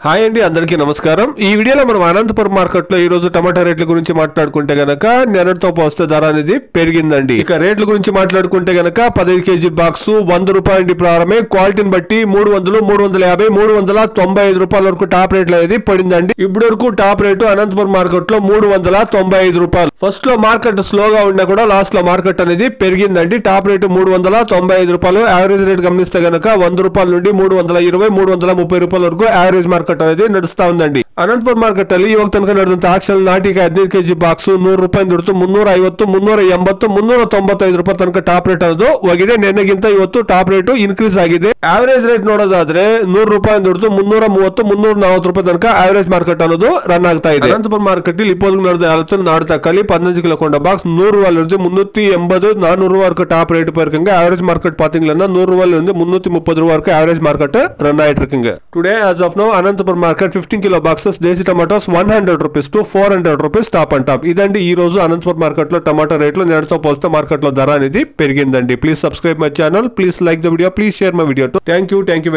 Hi అండి, అందరికీ నమస్కారం. ఈ వీడియోలో మనం అనంతపురం మార్కెట్ లో ఈ రోజు టమాటా రేట్ల గురించి మాట్లాడుకుంటే గనక నిన్నటితో పోస్తే ధర అనేది పెరిగిందండి. ఇక రేట్ల గురించి మాట్లాడుకుంటే గనక 15 కేజీ బాక్స్ 100 రూపాయల నుండి ప్రారంభమై క్వాలిటీని బట్టి 300, 350, 395 రూపాయల వరకు టాప్ రేట్లు అనేది పడిందండి. ఇప్పటి వరకు టాప్ రేటు అనంతపురం మార్కెట్ లో 395 రూపాయలు. ఫస్ట్ లో మార్కెట్ స్లోగా ఉన్నా కూడా లాస్ట్ లో మార్కెట్ అనేది పెరిగిందండి. టాప్ రేటు 395 రూపాయలు. యావరేజ్ రేట్ గమనిస్తే గనక 100 రూపాయల నుండి 320, 330 రూపాయల వరకు యావరేజ్ మార్కెట్ అనేది నడుస్తా ఉందండి. అనంతపురం మార్కెಟ್ ಅಲ್ಲಿ ಇವಾಗ ತನಕ ನಡೆದಂತ ಆಕ್ಷನ್ ನಾಟಿಗೆ 15 ಕೆಜಿ ಬಾಕ್ಸ್ 100 ರೂಪಾಯಿ ದುಡ್ತು 350, 380, 395 ರೂಪಾಯಿ ತನಕ ಟಾಪ್ ರೇಟ್ ಅನ್ನೋದು ಹೋಗಿದೆ. ನಿನ್ನೆಗಿಂತ ಇವತ್ತು ಟಾಪ್ ರೇಟ್ ಇನ್ಕ್ರೀಸ್ ಆಗಿದೆ. ಆವರೇಜ್ ರೇಟ್ ನೋಡೋದಾದ್ರೆ 100 ರೂಪಾಯಿ ದುಡ್ತು 330, 340 ರೂಪಾಯಿ ತನಕ ಆವರೇಜ್ ಮಾರ್ಕೆಟ್ ಅನ್ನೋದು ರನ್ ಆಗ್ತಾ ಇದೆ. ಅನಂತಪುరం మార్కెట్ ಇಲ್ಲಿ ఇప్పుడు ನಡೆದ నాడు తక్కలి 15 కిలో కొండ బాక్స్ 100 రూపాయల నుండి 380, 400 వరకు టాప్ రేట్ పోயிருకంగా యావరేజ్ మార్కెట్ పాతింగ్లన్న 100 రూపాయల నుండి 330 వరకు యావరేజ్ మార్కెట్ రన్ ఆయిட்டு இருக்குங்க. Today as of now Anantapuram market 15 kilo boxes దేశీ tomatoes 100 rupees to 400 rupees top and top. ఇదండి ఈ రోజు అనంతపురం మార్కెట్ లో టమాటా రేట్లు నేడుతో పోస్తే మార్కెట్ లో ధర అనేది పెరిగిందండి. Please subscribe my channel, please like the video, please share my video. Thank you very